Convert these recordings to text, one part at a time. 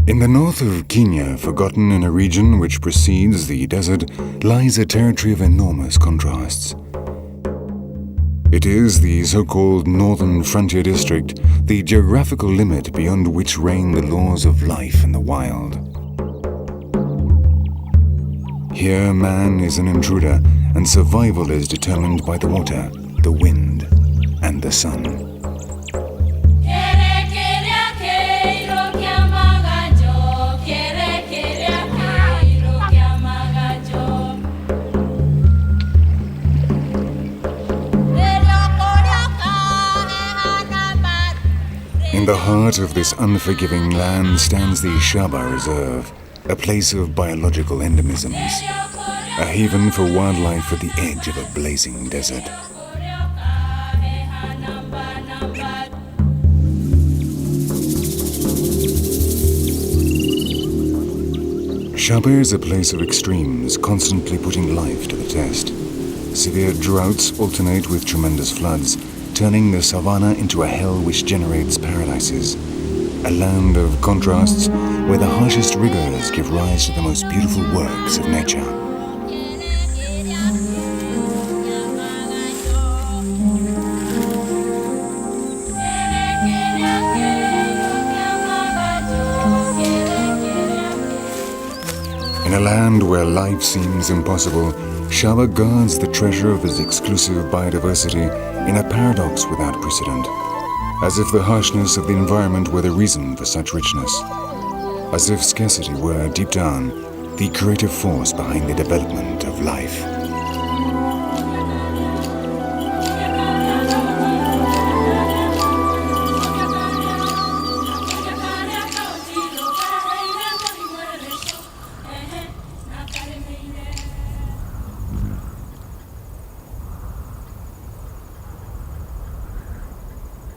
In the north of Kenya, forgotten in a region which precedes the desert, lies a territory of enormous contrasts. It is the so-called Northern Frontier District, the geographical limit beyond which reign the laws of life in the wild. Here man is an intruder, and survival is determined by the water, the wind, and the sun. In the heart of this unforgiving land stands the Shaba Reserve, a place of biological endemisms, a haven for wildlife at the edge of a blazing desert. Shaba is a place of extremes, constantly putting life to the test. Severe droughts alternate with tremendous floods, turning the savannah into a hell which generates paradises. A land of contrasts where the harshest rigors give rise to the most beautiful works of nature. In a land where life seems impossible, Shaba guards the treasure of its exclusive biodiversity in a paradox without precedent, as if the harshness of the environment were the reason for such richness, as if scarcity were, deep down, the creative force behind the development of life.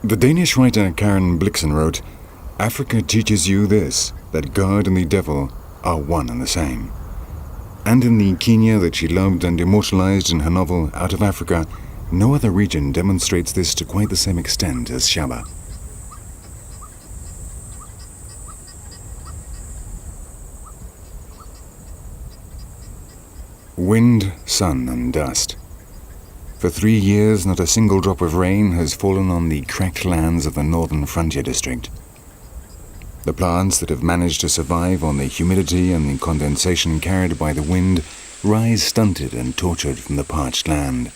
The Danish writer Karen Blixen wrote, "Africa teaches you this, that God and the devil are one and the same." And in the Kenya that she loved and immortalized in her novel Out of Africa, no other region demonstrates this to quite the same extent as Shaba. Wind, sun, and dust. For 3 years, not a single drop of rain has fallen on the cracked lands of the Northern Frontier District. The plants that have managed to survive on the humidity and the condensation carried by the wind rise stunted and tortured from the parched land.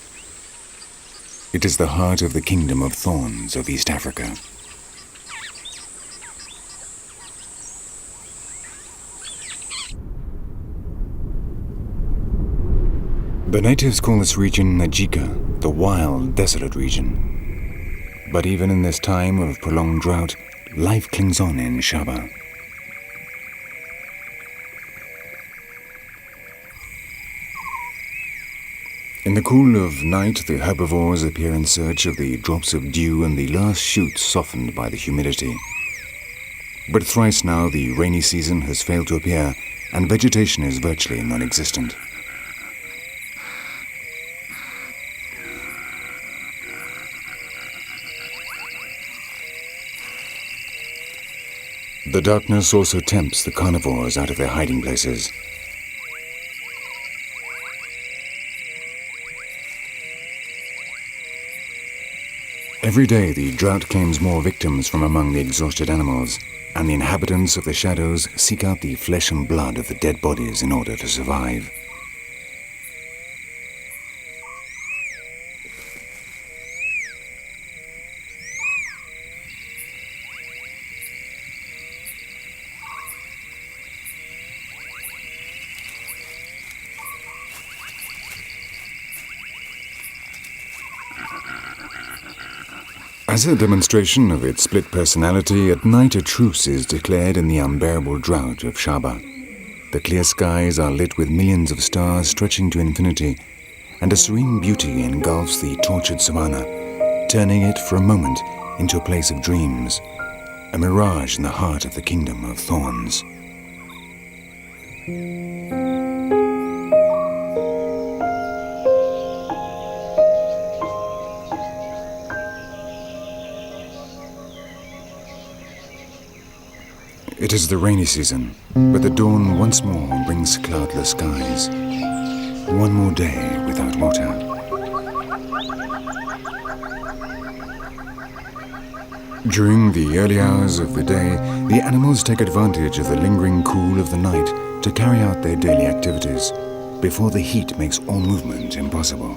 It is the heart of the kingdom of thorns of East Africa. The natives call this region Najika, the wild, desolate region. But even in this time of prolonged drought, life clings on in Shaba. In the cool of night, the herbivores appear in search of the drops of dew and the last shoots softened by the humidity. But thrice now the rainy season has failed to appear, and vegetation is virtually non-existent. The darkness also tempts the carnivores out of their hiding places. Every day the drought claims more victims from among the exhausted animals, and the inhabitants of the shadows seek out the flesh and blood of the dead bodies in order to survive. As a demonstration of its split personality, at night a truce is declared in the unbearable drought of Shaba. The clear skies are lit with millions of stars stretching to infinity, and a serene beauty engulfs the tortured savannah, turning it for a moment into a place of dreams, a mirage in the heart of the kingdom of thorns. It 'Tis the rainy season, but the dawn once more brings cloudless skies. One more day without water. During the early hours of the day, the animals take advantage of the lingering cool of the night to carry out their daily activities, before the heat makes all movement impossible.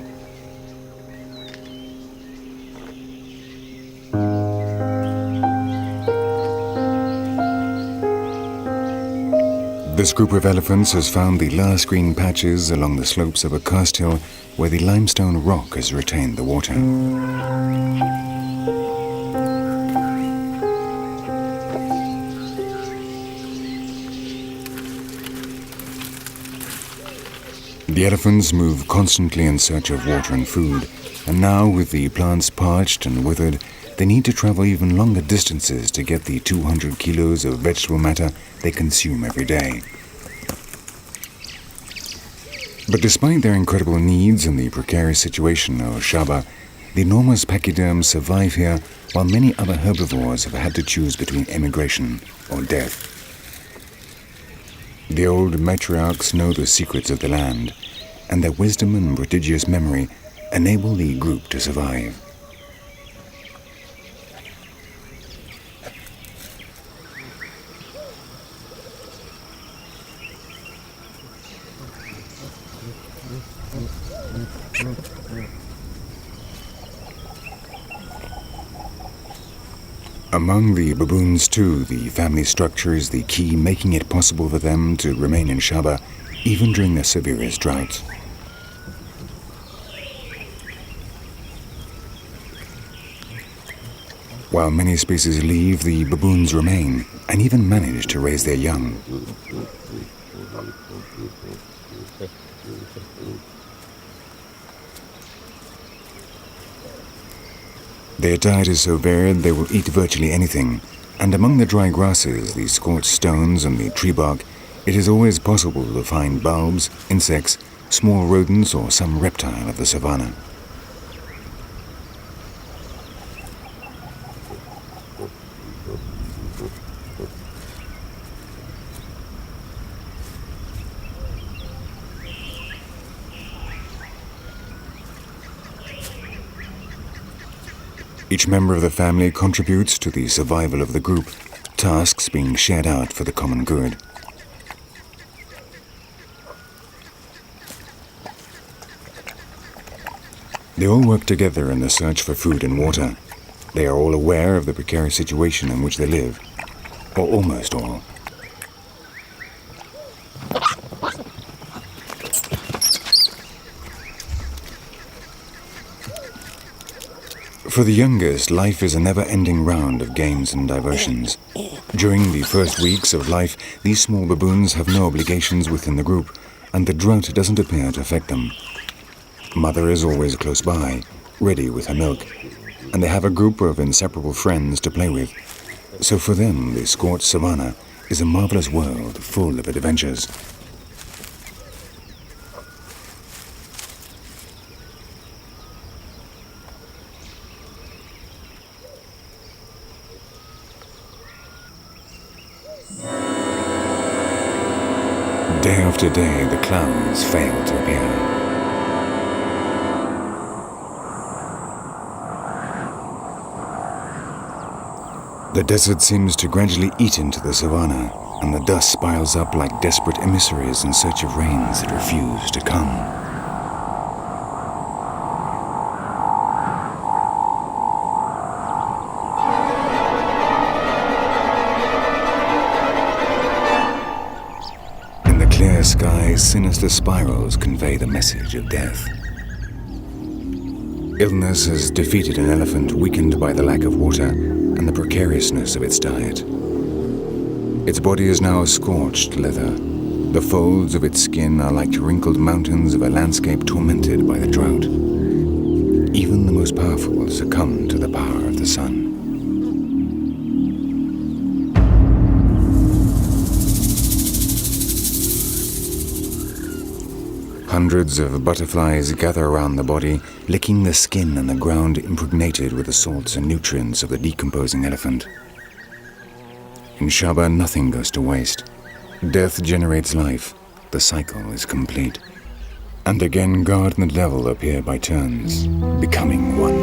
This group of elephants has found the last green patches along the slopes of a karst hill where the limestone rock has retained the water. The elephants move constantly in search of water and food, and now with the plants parched and withered, they need to travel even longer distances to get the 200 kilos of vegetable matter they consume every day. But despite their incredible needs and the precarious situation of Shaba, the enormous pachyderms survive here while many other herbivores have had to choose between emigration or death. The old matriarchs know the secrets of the land, and their wisdom and prodigious memory enable the group to survive. Among the baboons too, the family structure is the key, making it possible for them to remain in Shaba even during the severest droughts. While many species leave, the baboons remain and even manage to raise their young. Their diet is so varied they will eat virtually anything, and among the dry grasses, the scorched stones and the tree bark, it is always possible to find bulbs, insects, small rodents or some reptile of the savannah. Each member of the family contributes to the survival of the group, tasks being shared out for the common good. They all work together in the search for food and water. They are all aware of the precarious situation in which they live, or almost all. For the youngest, life is a never-ending round of games and diversions. During the first weeks of life, these small baboons have no obligations within the group, and the drought doesn't appear to affect them. Mother is always close by, ready with her milk, and they have a group of inseparable friends to play with. So for them, the scorched savannah is a marvelous world full of adventures. Day after day, the clouds fail to appear. The desert seems to gradually eat into the savannah, and the dust piles up like desperate emissaries in search of rains that refuse to come. Clear skies, sinister spirals convey the message of death. Illness has defeated an elephant weakened by the lack of water and the precariousness of its diet. Its body is now scorched leather. The folds of its skin are like wrinkled mountains of a landscape tormented by the drought. Even the most powerful succumb to the power of the sun. Hundreds of butterflies gather around the body, licking the skin and the ground impregnated with the salts and nutrients of the decomposing elephant. In Shaba, nothing goes to waste. Death generates life. The cycle is complete. And again, God and the devil appear by turns, becoming one.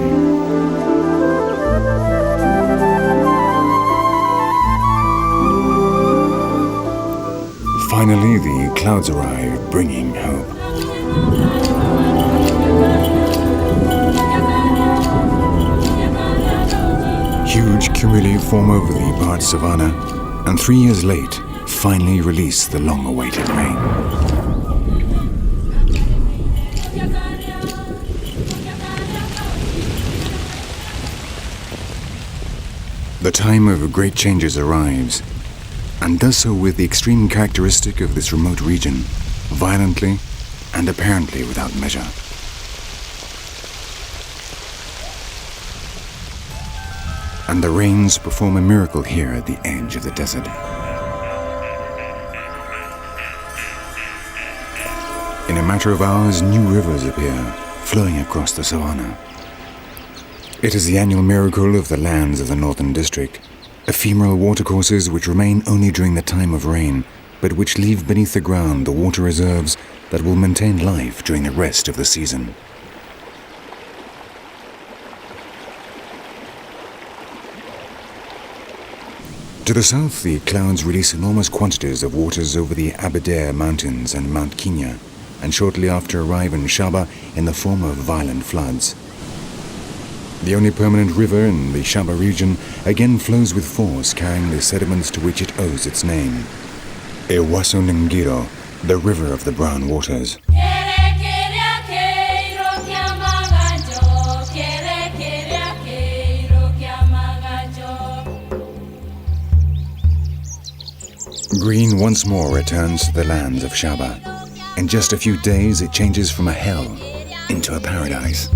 Finally, the clouds arrive, bringing hope. Huge cumuli form over the parched savannah, and 3 years late, finally release the long-awaited rain. The time of great changes arrives, and does so with the extreme characteristic of this remote region, violently and apparently without measure. And the rains perform a miracle here at the edge of the desert. In a matter of hours, new rivers appear, flowing across the savannah. It is the annual miracle of the lands of the Northern District, ephemeral watercourses which remain only during the time of rain, but which leave beneath the ground the water reserves that will maintain life during the rest of the season. To the south, the clouds release enormous quantities of waters over the Aberdare Mountains and Mount Kenya, and shortly after arrive in Shaba in the form of violent floods. The only permanent river in the Shaba region again flows with force, carrying the sediments to which it owes its name. Ewaso Ngiro, the river of the brown waters. Green once more returns to the lands of Shaba. In just a few days, it changes from a hell into a paradise.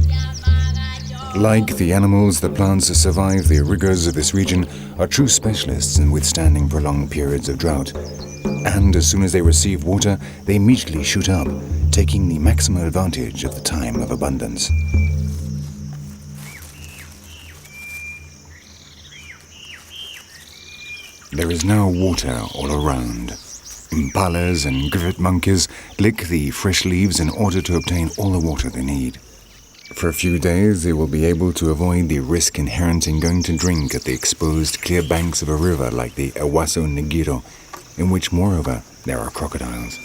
Like the animals, the plants that survive the rigors of this region are true specialists in withstanding prolonged periods of drought. And as soon as they receive water, they immediately shoot up, taking the maximum advantage of the time of abundance. There is now water all around. Impalas and grivet monkeys lick the fresh leaves in order to obtain all the water they need. For a few days, they will be able to avoid the risk inherent in going to drink at the exposed clear banks of a river like the Ewaso Ngiro, in which, moreover, there are crocodiles.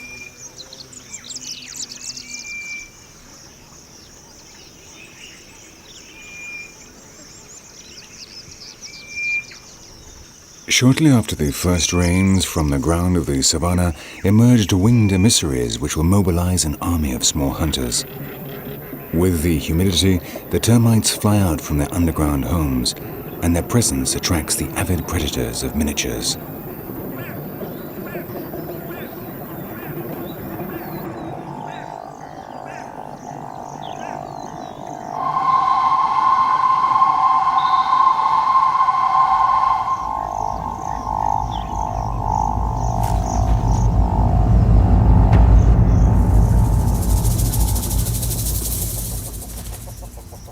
Shortly after the first rains, from the ground of the savannah emerged winged emissaries which will mobilize an army of small hunters. With the humidity, the termites fly out from their underground homes, and their presence attracts the avid predators of miniatures.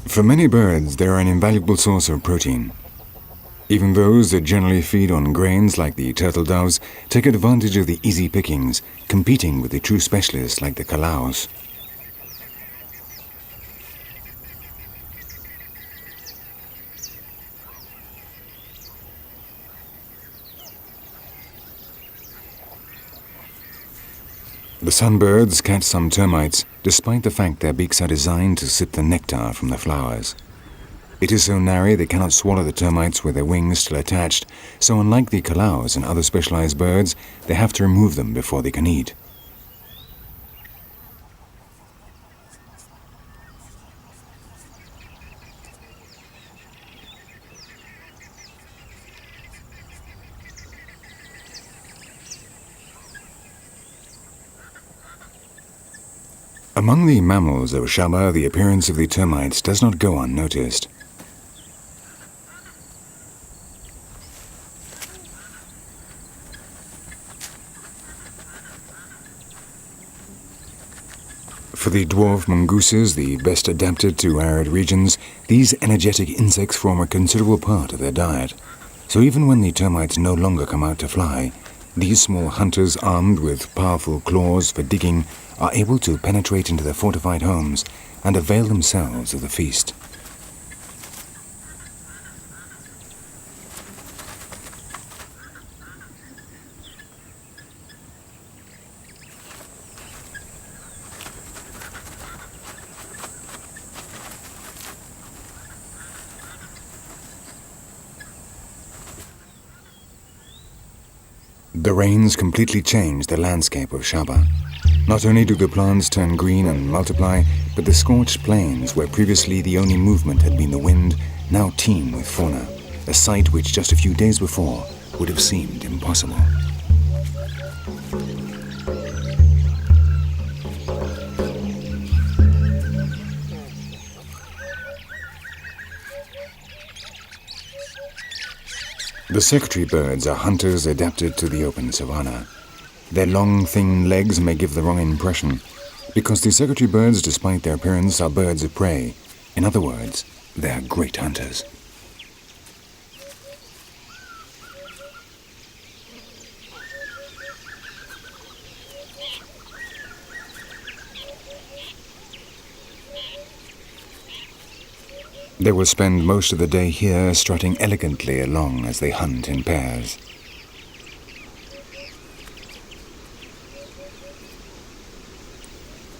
For many birds, they are an invaluable source of protein. Even those that generally feed on grains like the turtle doves take advantage of the easy pickings, competing with the true specialists like the calaos. The sunbirds catch some termites, despite the fact their beaks are designed to sip the nectar from the flowers. It is so narrow they cannot swallow the termites with their wings still attached, so unlike the calaos and other specialized birds, they have to remove them before they can eat. Among the mammals of Shaba, the appearance of the termites does not go unnoticed. For the dwarf mongooses, the best adapted to arid regions, these energetic insects form a considerable part of their diet. So even when the termites no longer come out to fly, these small hunters armed with powerful claws for digging are able to penetrate into their fortified homes and avail themselves of the feast. The rains completely changed the landscape of Shaba. Not only do the plants turn green and multiply, but the scorched plains, where previously the only movement had been the wind, now teem with fauna, a sight which just a few days before would have seemed impossible. The secretary birds are hunters adapted to the open savanna. Their long, thin legs may give the wrong impression, because the secretary birds, despite their appearance, are birds of prey. In other words, they are great hunters. They will spend most of the day here, strutting elegantly along as they hunt in pairs.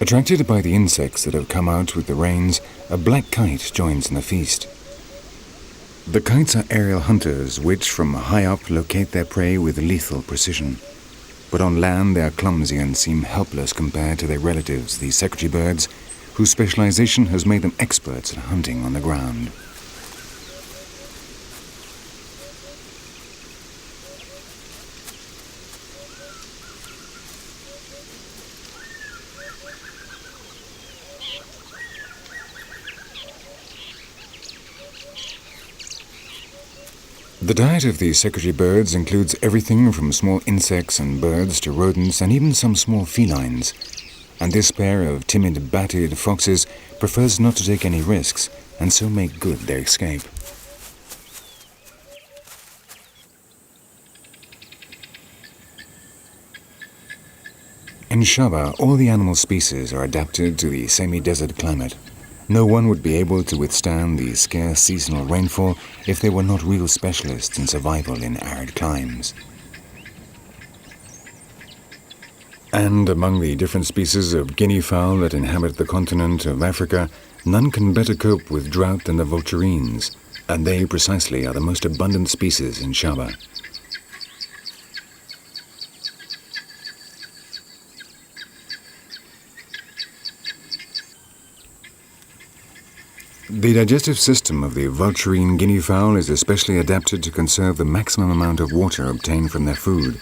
Attracted by the insects that have come out with the rains, a black kite joins in the feast. The kites are aerial hunters which, from high up, locate their prey with lethal precision. But on land they are clumsy and seem helpless compared to their relatives, the secretary birds, whose specialization has made them experts at hunting on the ground. The diet of the secretary birds includes everything from small insects and birds to rodents and even some small felines. And this pair of timid, batted foxes prefers not to take any risks and so make good their escape. In Shaba, all the animal species are adapted to the semi-desert climate. No one would be able to withstand the scarce seasonal rainfall if they were not real specialists in survival in arid climes. And among the different species of guinea fowl that inhabit the continent of Africa, none can better cope with drought than the vulturines, and they precisely are the most abundant species in Shaba. The digestive system of the vulturine guinea fowl is especially adapted to conserve the maximum amount of water obtained from their food,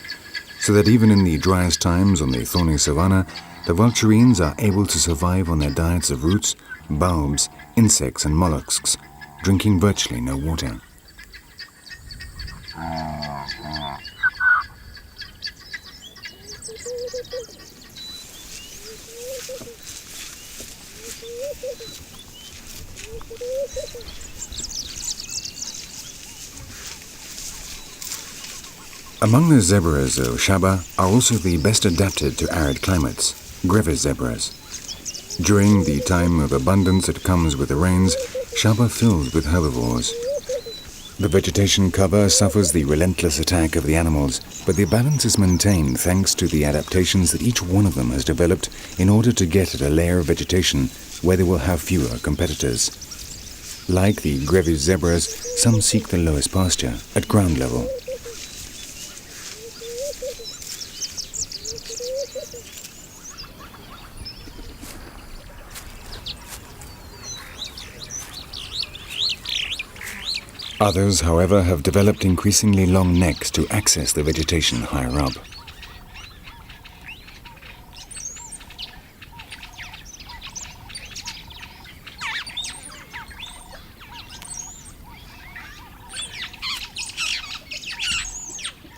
so that even in the driest times on the thorny savanna, the vulturines are able to survive on their diets of roots, bulbs, insects and mollusks, drinking virtually no water. Among the zebras of Shaba are also the best adapted to arid climates, Grevy's zebras. During the time of abundance that comes with the rains, Shaba fills with herbivores. The vegetation cover suffers the relentless attack of the animals, but the balance is maintained thanks to the adaptations that each one of them has developed in order to get at a layer of vegetation where they will have fewer competitors. Like the Grevy's zebras, some seek the lowest pasture, at ground level. Others, however, have developed increasingly long necks to access the vegetation higher up.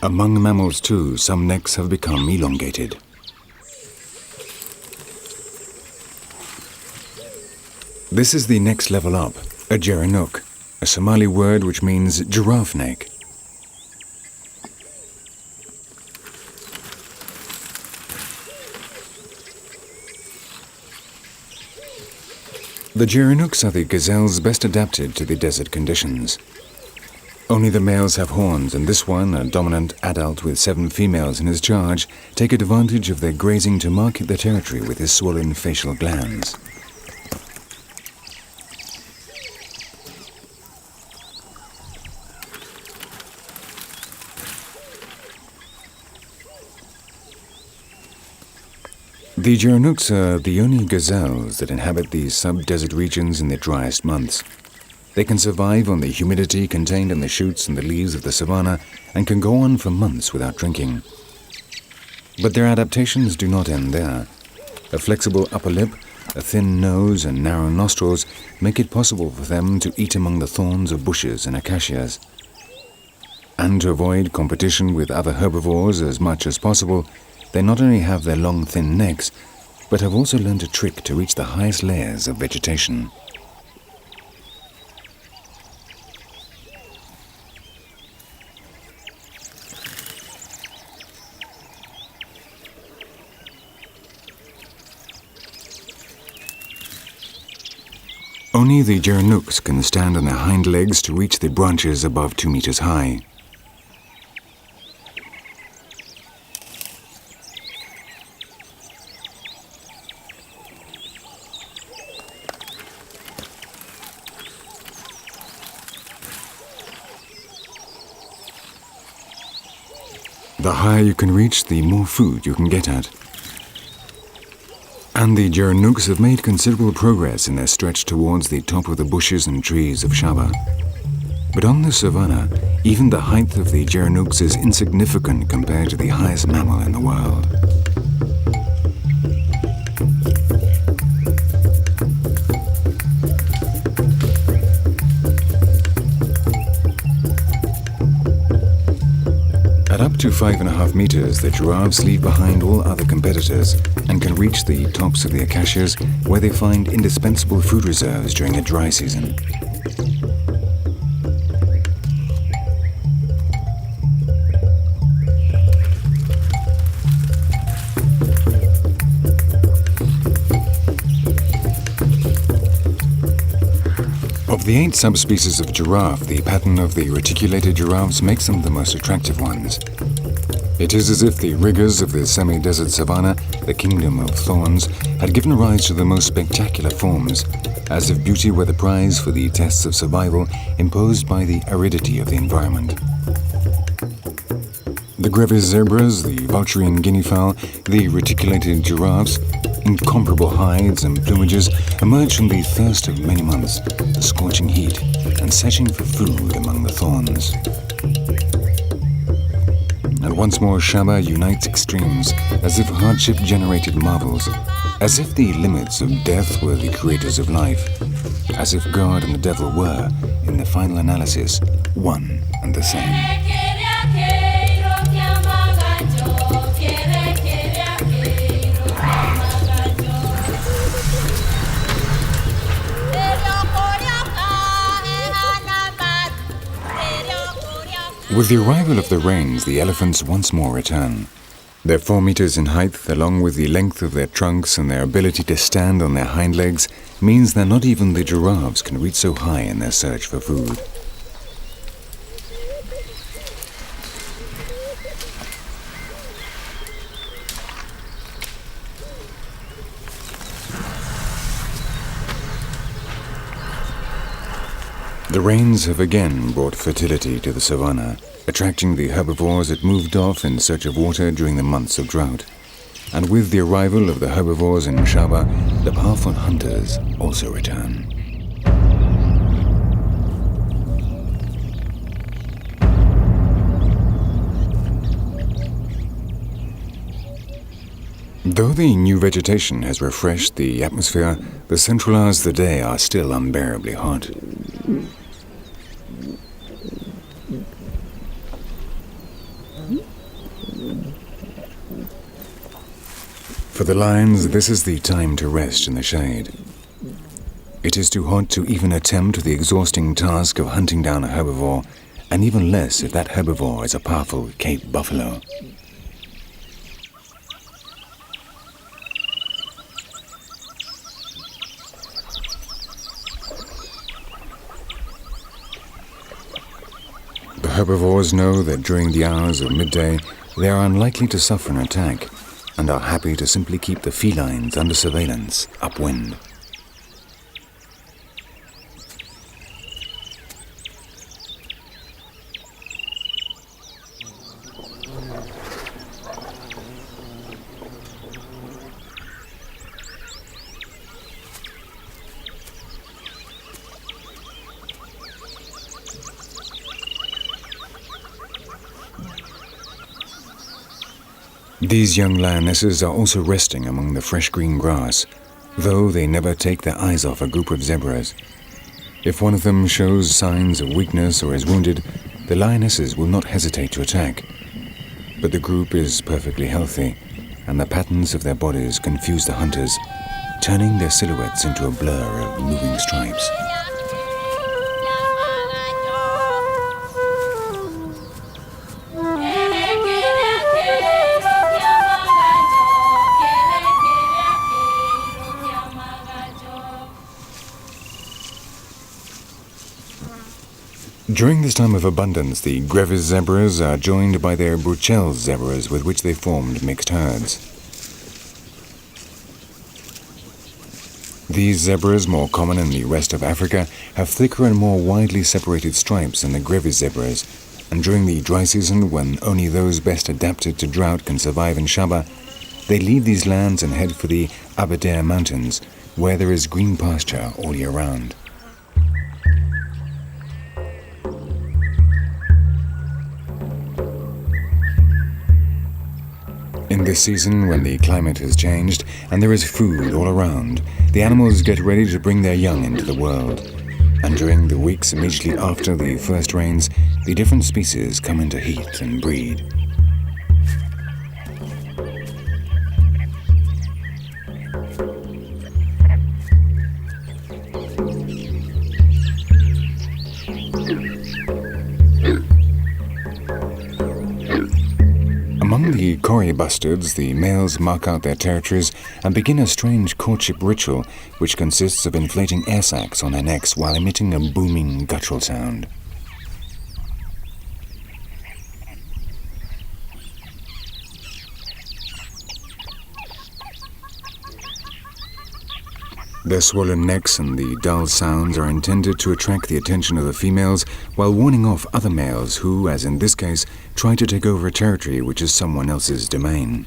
Among mammals too, some necks have become elongated. This is the next level up, a geranuk, a Somali word which means giraffe neck. The Geronux are the gazelles best adapted to the desert conditions. Only the males have horns, and this one, a dominant adult with 7 females in his charge, take advantage of their grazing to market their territory with his swollen facial glands. The Geronux are the only gazelles that inhabit these sub-desert regions in the driest months. They can survive on the humidity contained in the shoots and the leaves of the savannah and can go on for months without drinking. But their adaptations do not end there. A flexible upper lip, a thin nose and narrow nostrils make it possible for them to eat among the thorns of bushes and acacias. And to avoid competition with other herbivores as much as possible, they not only have their long thin necks, but have also learned a trick to reach the highest layers of vegetation. Only the Geronux can stand on their hind legs to reach the branches above 2 meters high. The higher you can reach, the more food you can get at. And the Geronux have made considerable progress in their stretch towards the top of the bushes and trees of Shaba. But on the savannah, even the height of the Geronux is insignificant compared to the highest mammal in the world. At up to 5.5 meters, the giraffes leave behind all other competitors and can reach the tops of the acacias where they find indispensable food reserves during the dry season. Of the 8 subspecies of giraffe, the pattern of the reticulated giraffes makes them the most attractive ones. It is as if the rigors of the semi-desert savannah, the kingdom of thorns, had given rise to the most spectacular forms, as if beauty were the prize for the tests of survival imposed by the aridity of the environment. The Grevy's zebras, the vulturine guinea fowl, the reticulated giraffes, incomparable hides and plumages emerge from the thirst of many months, the scorching heat, and searching for food among the thorns. And once more Shaba unites extremes, as if hardship generated marvels, as if the limits of death were the creators of life, as if God and the devil were, in the final analysis, one and the same. With the arrival of the rains, the elephants once more return. Their 4 meters in height, along with the length of their trunks and their ability to stand on their hind legs, means that not even the giraffes can reach so high in their search for food. The rains have again brought fertility to the savannah, attracting the herbivores that moved off in search of water during the months of drought. And with the arrival of the herbivores in Shaba, the powerful hunters also return. Though the new vegetation has refreshed the atmosphere, the central hours of the day are still unbearably hot. For the lions, this is the time to rest in the shade. It is too hot to even attempt the exhausting task of hunting down a herbivore, and even less if that herbivore is a powerful Cape buffalo. herbivores know that during the hours of midday, they are unlikely to suffer an attack and are happy to simply keep the felines under surveillance upwind. These young lionesses are also resting among the fresh green grass, though they never take their eyes off a group of zebras. If one of them shows signs of weakness or is wounded, the lionesses will not hesitate to attack. But the group is perfectly healthy, and the patterns of their bodies confuse the hunters, turning their silhouettes into a blur of moving stripes. During this time of abundance, the Grevy's zebras are joined by their Bruchell's zebras with which they formed mixed herds. These zebras, more common in the rest of Africa, have thicker and more widely separated stripes than the Grevy's zebras, and during the dry season, when only those best adapted to drought can survive in Shaba, they leave these lands and head for the Aberdare Mountains, where there is green pasture all year round. In this season, when the climate has changed and there is food all around, the animals get ready to bring their young into the world. And during the weeks immediately after the first rains, the different species come into heat and breed. Among the Kori bustards, the males mark out their territories and begin a strange courtship ritual which consists of inflating air sacs on their necks while emitting a booming guttural sound. Their swollen necks and the dull sounds are intended to attract the attention of the females while warning off other males who, as in this case, try to take over a territory which is someone else's domain.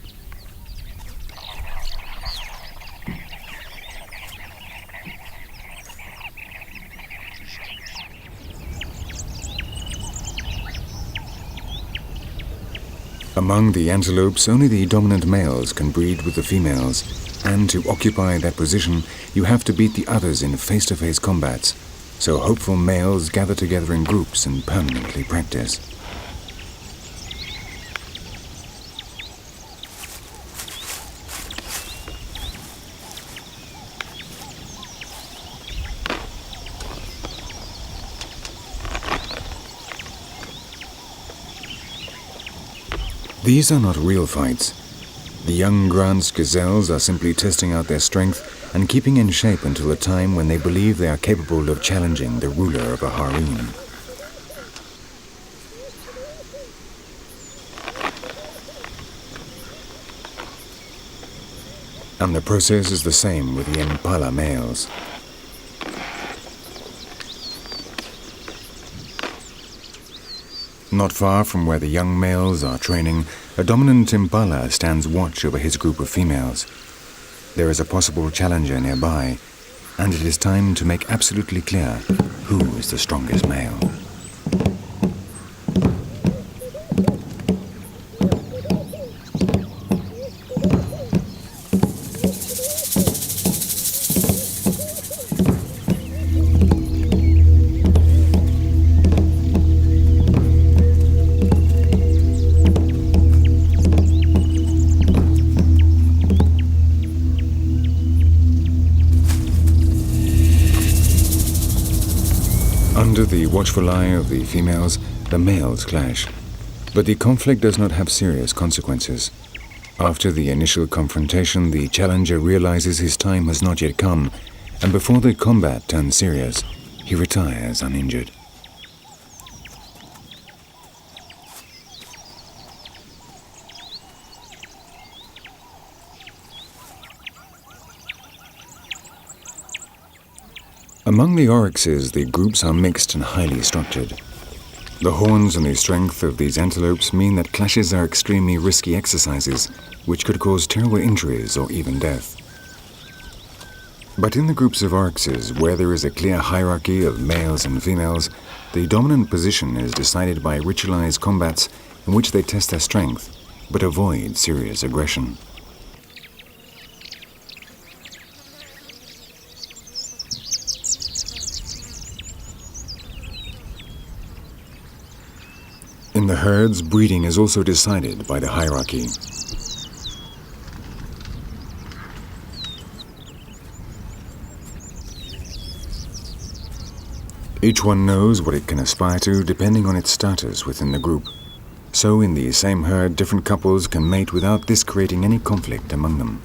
Among the antelopes, only the dominant males can breed with the females, and to occupy that position, you have to beat the others in face-to-face combats, so hopeful males gather together in groups and permanently practice. These are not real fights. The young Grant's gazelles are simply testing out their strength and keeping in shape until the time when they believe they are capable of challenging the ruler of a harem. And the process is the same with the impala males. Not far from where the young males are training, a dominant impala stands watch over his group of females. There is a possible challenger nearby, and it is time to make absolutely clear who is the strongest male. Under the watchful eye of the females, the males clash. But the conflict does not have serious consequences. After the initial confrontation, the challenger realizes his time has not yet come, and before the combat turns serious, he retires uninjured. Among the oryxes, the groups are mixed and highly structured. The horns and the strength of these antelopes mean that clashes are extremely risky exercises, which could cause terrible injuries or even death. But in the groups of oryxes, where there is a clear hierarchy of males and females, the dominant position is decided by ritualized combats in which they test their strength, but avoid serious aggression. In the herds, breeding is also decided by the hierarchy. Each one knows what it can aspire to depending on its status within the group. So in the same herd, different couples can mate without this creating any conflict among them.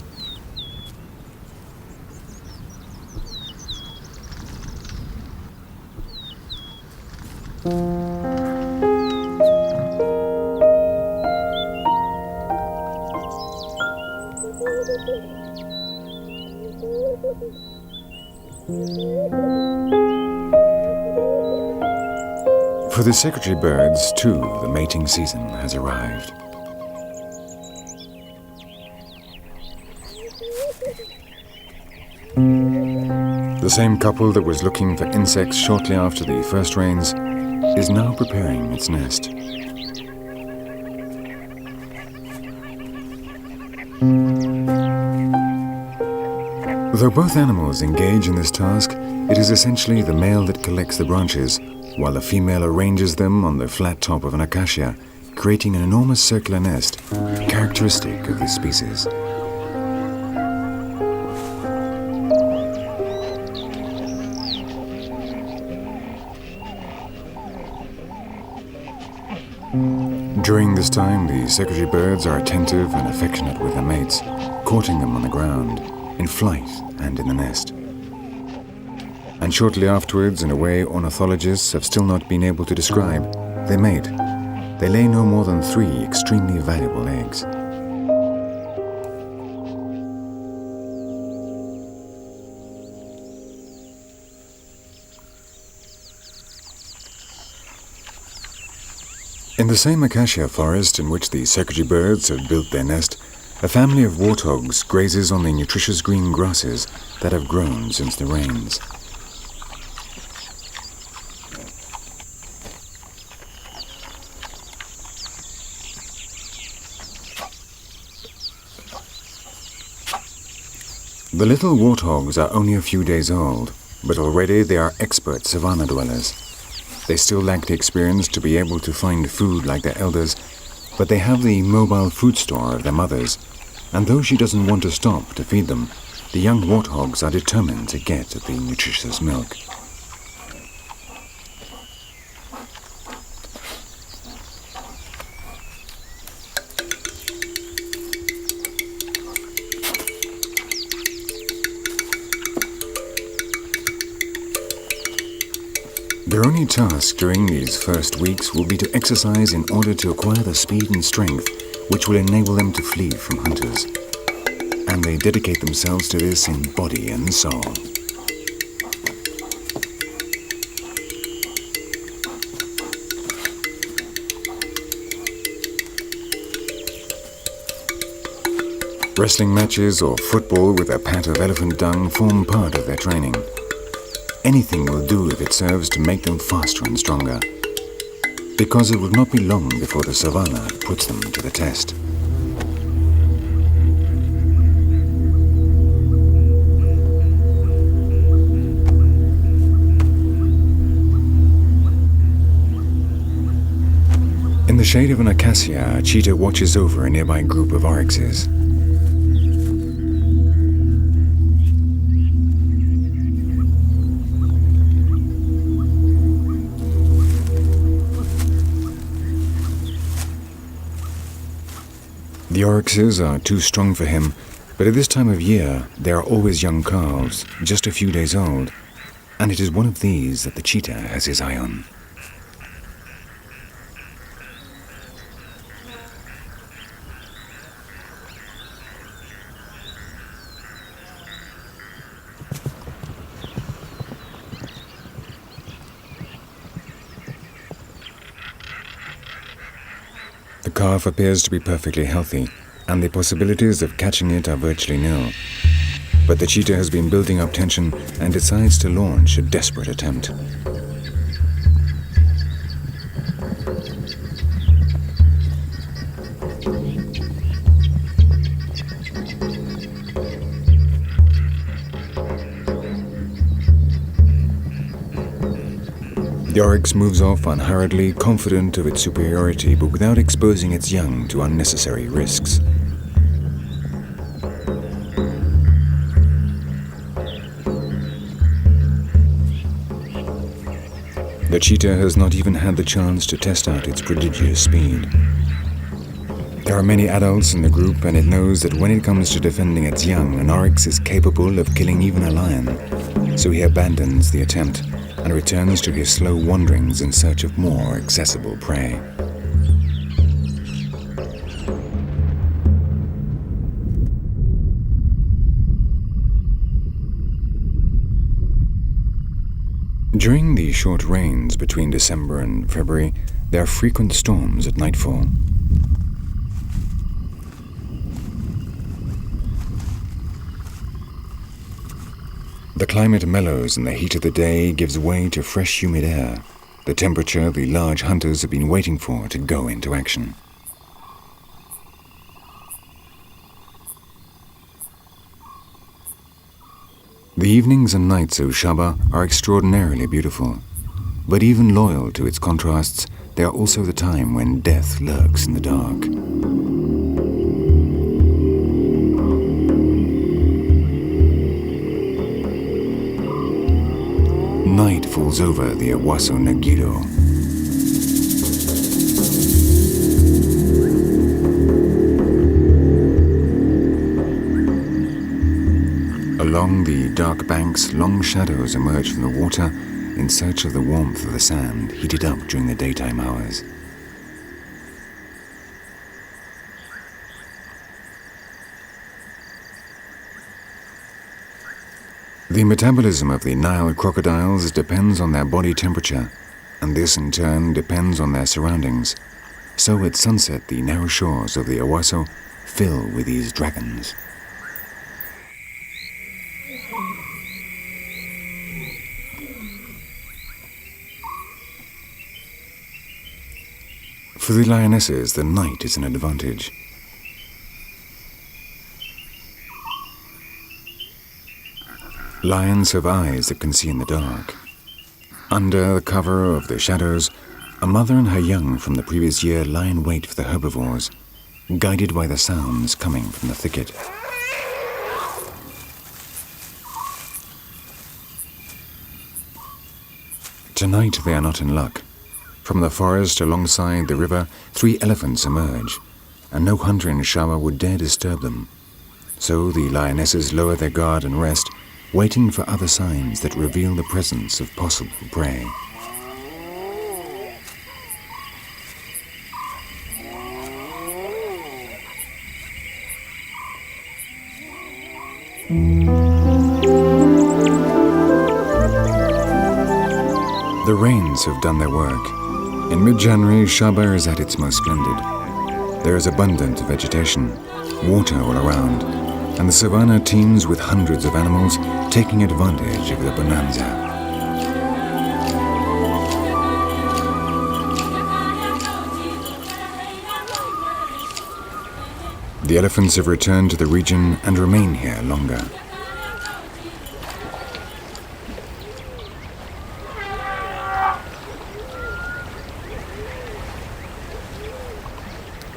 For the secretary birds, too, the mating season has arrived. The same couple that was looking for insects shortly after the first rains is now preparing its nest. Though both animals engage in this task, it is essentially the male that collects the branches, while the female arranges them on the flat top of an acacia, creating an enormous circular nest, characteristic of this species. During this time, the secretary birds are attentive and affectionate with their mates, courting them on the ground, in flight and in the nest. And shortly afterwards, in a way ornithologists have still not been able to describe, they mate. They lay no more than 3 extremely valuable eggs. In the same acacia forest in which the secretary birds have built their nest, a family of warthogs grazes on the nutritious green grasses that have grown since the rains. The little warthogs are only a few days old, but already they are expert savannah dwellers. They still lack the experience to be able to find food like their elders, but they have the mobile food store of their mothers, and though she doesn't want to stop to feed them, the young warthogs are determined to get at the nutritious milk. Their only task during these first weeks will be to exercise in order to acquire the speed and strength which will enable them to flee from hunters. And they dedicate themselves to this in body and soul. Wrestling matches or football with a pat of elephant dung form part of their training. Anything will do if it serves to make them faster and stronger, because it will not be long before the savannah puts them to the test. In the shade of an acacia, a cheetah watches over a nearby group of oryxes. The oryxes are too strong for him, but at this time of year there are always young calves, just a few days old, and it is one of these that the cheetah has his eye on. calf appears to be perfectly healthy, and the possibilities of catching it are virtually nil. But the cheetah has been building up tension and decides to launch a desperate attempt. The oryx moves off unhurriedly, confident of its superiority, but without exposing its young to unnecessary risks. The cheetah has not even had the chance to test out its prodigious speed. There are many adults in the group, and it knows that when it comes to defending its young, an oryx is capable of killing even a lion. So he abandons the attempt and returns to his slow wanderings in search of more accessible prey. During the short rains between December and February, there are frequent storms at nightfall. The climate mellows and the heat of the day gives way to fresh, humid air, the temperature the large hunters have been waiting for to go into action. The evenings and nights of Shaba are extraordinarily beautiful, but even loyal to its contrasts, they are also the time when death lurks in the dark. Night falls over the Awaso Nagido. Along the dark banks, long shadows emerge from the water in search of the warmth of the sand heated up during the daytime hours. The metabolism of the Nile crocodiles depends on their body temperature, and this in turn depends on their surroundings. So at sunset, the narrow shores of the Awaso fill with these dragons. For the lionesses, the night is an advantage. Lions have eyes that can see in the dark. Under the cover of the shadows, a mother and her young from the previous year lie in wait for the herbivores, guided by the sounds coming from the thicket. Tonight they are not in luck. From the forest alongside the river, 3 elephants emerge, and no hunter in Shaba would dare disturb them. So the lionesses lower their guard and rest, waiting for other signs that reveal the presence of possible prey. The rains have done their work. In mid-January, Shaba is at its most splendid. There is abundant vegetation, water all around, and the savannah teems with hundreds of animals taking advantage of the bonanza. The elephants have returned to the region and remain here longer.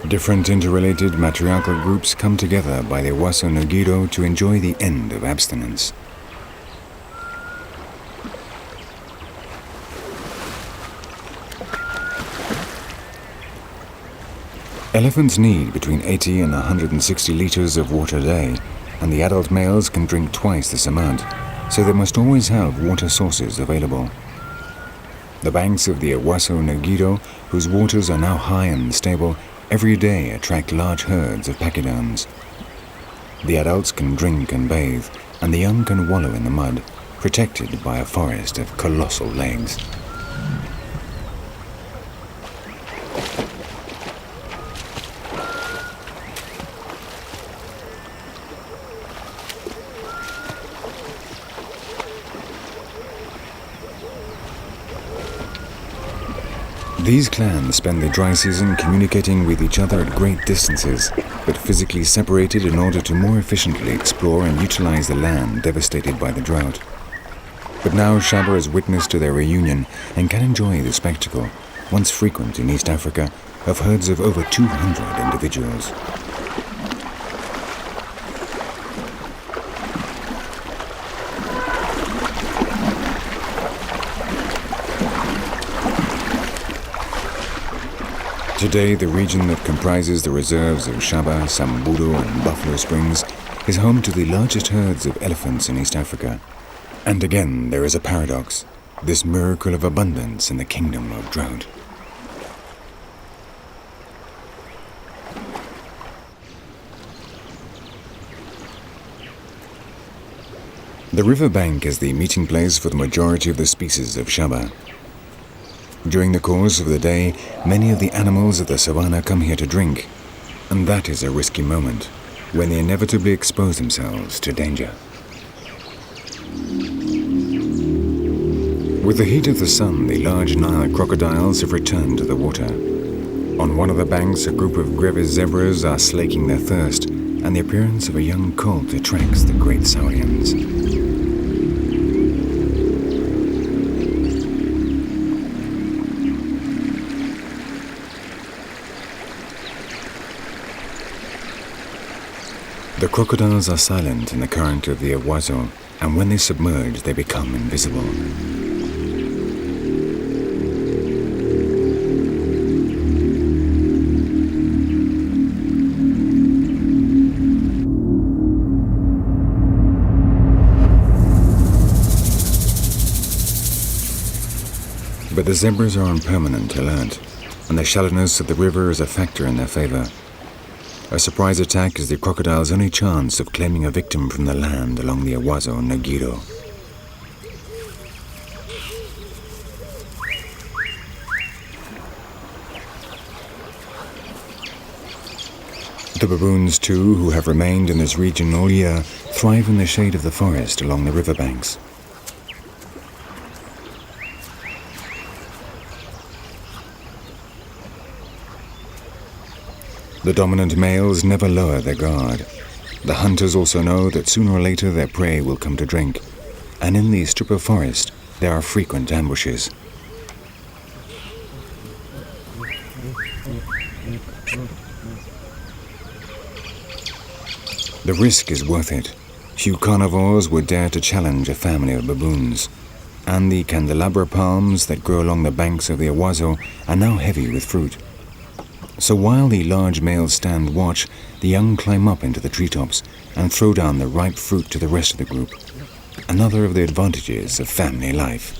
Different interrelated matriarchal groups come together by the Awaso Nagido to enjoy the end of abstinence. Elephants need between 80 and 160 liters of water a day, and the adult males can drink twice this amount, so they must always have water sources available. The banks of the Awaso Nagido, whose waters are now high and stable, every day attract large herds of pachyderms. The adults can drink and bathe, and the young can wallow in the mud, protected by a forest of colossal legs. These clans spend the dry season communicating with each other at great distances, but physically separated in order to more efficiently explore and utilize the land devastated by the drought. But now Shaba has witnessed to their reunion and can enjoy the spectacle, once frequent in East Africa, of herds of over 200 individuals. Today, the region that comprises the reserves of Shaba, Sambudo and Buffalo Springs is home to the largest herds of elephants in East Africa. And again, there is a paradox, this miracle of abundance in the kingdom of drought. The riverbank is the meeting place for the majority of the species of Shaba. During the course of the day, many of the animals of the savannah come here to drink, and that is a risky moment, when they inevitably expose themselves to danger. With the heat of the sun, the large Nile crocodiles have returned to the water. On one of the banks, a group of Grevy's zebras are slaking their thirst, and the appearance of a young colt attracts the great saurians. The crocodiles are silent in the current of the Owasso, and when they submerge, they become invisible. But the zebras are on permanent alert, and the shallowness of the river is a factor in their favor. A surprise attack is the crocodile's only chance of claiming a victim from the land along the Owasso Ngiro. The baboons, too, who have remained in this region all year, thrive in the shade of the forest along the riverbanks. The dominant males never lower their guard. The hunters also know that sooner or later their prey will come to drink, and in the strip of forest there are frequent ambushes. The risk is worth it. Few carnivores would dare to challenge a family of baboons, and the candelabra palms that grow along the banks of the Owasso are now heavy with fruit. So while the large males stand watch, the young climb up into the treetops and throw down the ripe fruit to the rest of the group. Another of the advantages of family life.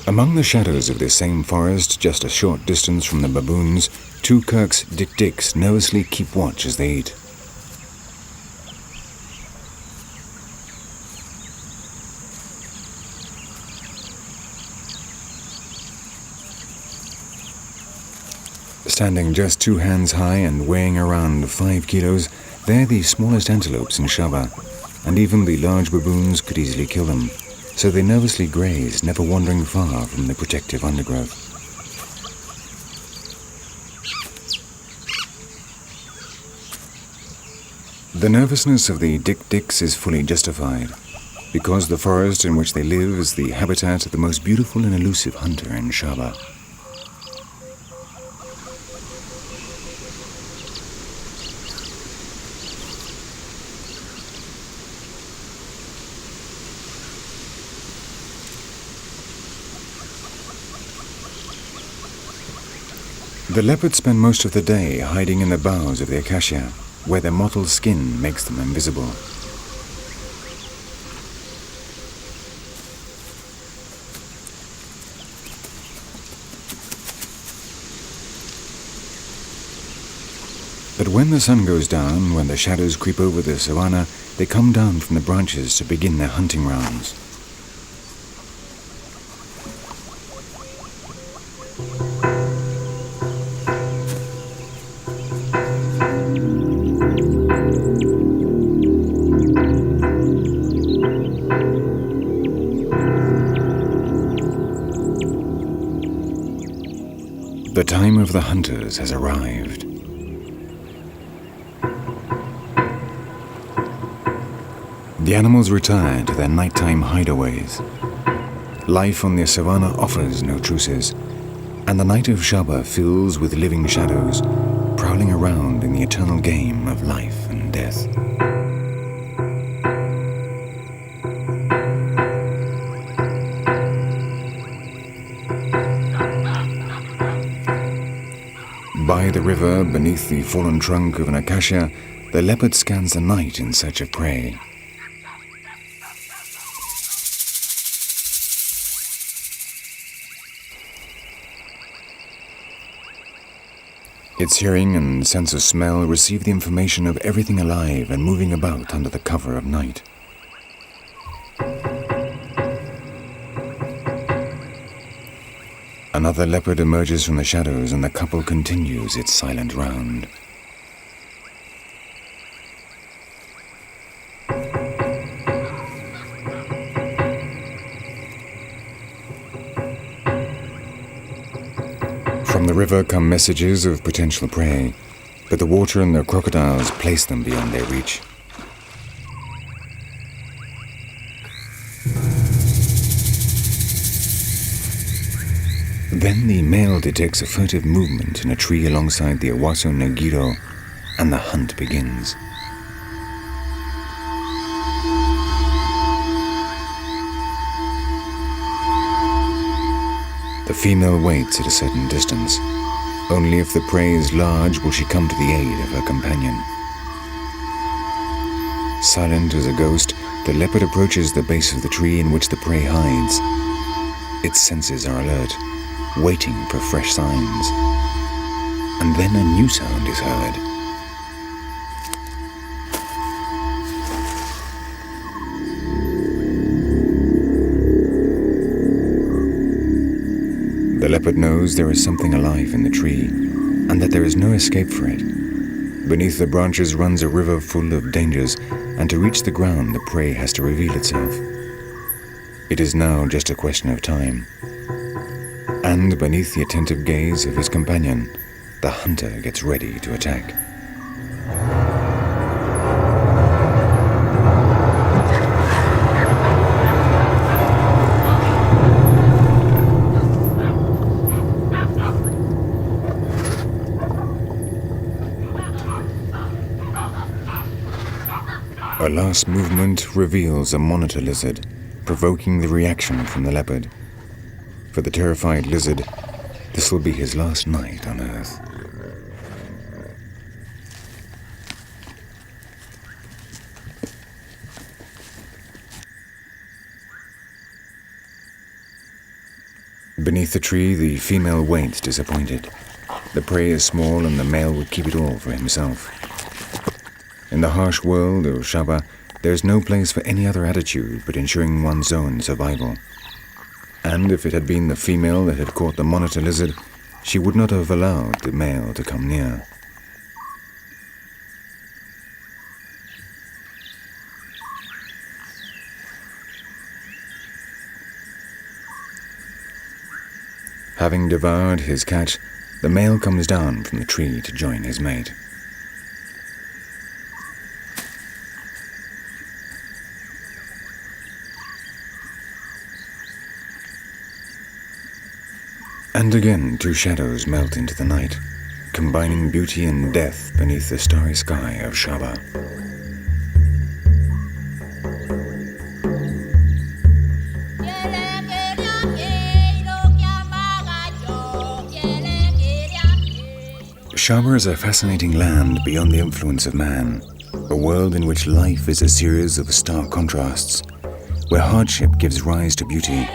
Among the shadows of this same forest, just a short distance from the baboons, two Kirk's dik-diks nervously keep watch as they eat. Standing just 2 hands high and weighing around 5 kilos, they're the smallest antelopes in Shaba, and even the large baboons could easily kill them. So they nervously graze, never wandering far from the protective undergrowth. The nervousness of the dik-diks is fully justified, because the forest in which they live is the habitat of the most beautiful and elusive hunter in Shaba. The leopards spend most of the day hiding in the boughs of the acacia, where their mottled skin makes them invisible. But when the sun goes down, when the shadows creep over the savannah, they come down from the branches to begin their hunting rounds. The time of the hunters has arrived. The animals retire to their nighttime hideaways. Life on the savannah offers no truces, and the night of Shaba fills with living shadows, prowling around in the eternal game of life and death. By the river, beneath the fallen trunk of an acacia, the leopard scans the night in search of prey. Its hearing and sense of smell receive the information of everything alive and moving about under the cover of night. Another leopard emerges from the shadows and the couple continues its silent round. From the river come messages of potential prey, but the water and the crocodiles place them beyond their reach. Then the male detects a furtive movement in a tree alongside the Owasso Negiro, and the hunt begins. The female waits at a certain distance. Only if the prey is large will she come to the aid of her companion. Silent as a ghost, the leopard approaches the base of the tree in which the prey hides. Its senses are alert, waiting for fresh signs. And then a new sound is heard. The leopard knows there is something alive in the tree, and that there is no escape for it. Beneath the branches runs a river full of dangers, and to reach the ground the prey has to reveal itself. It is now just a question of time. And beneath the attentive gaze of his companion, the hunter gets ready to attack. A last movement reveals a monitor lizard, provoking the reaction from the leopard. For the terrified lizard, this will be his last night on Earth. Beneath the tree, the female waits disappointed. The prey is small and the male would keep it all for himself. In the harsh world of Shaba, there is no place for any other attitude but ensuring one's own survival. And if it had been the female that had caught the monitor lizard, she would not have allowed the male to come near. Having devoured his catch, the male comes down from the tree to join his mate. And again, two shadows melt into the night, combining beauty and death beneath the starry sky of Shaba. Shaba is a fascinating land beyond the influence of man, a world in which life is a series of stark contrasts, where hardship gives rise to beauty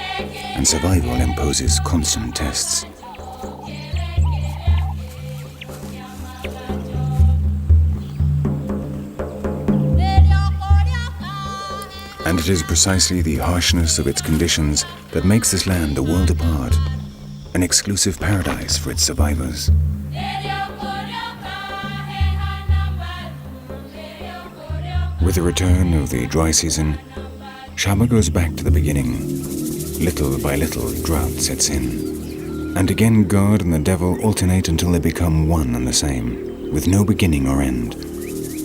and survival imposes constant tests. And it is precisely the harshness of its conditions that makes this land a world apart, an exclusive paradise for its survivors. With the return of the dry season, Shaba goes back to the beginning. Little by little, drought sets in. And again God and the devil alternate until they become one and the same, with no beginning or end,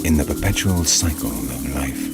in the perpetual cycle of life.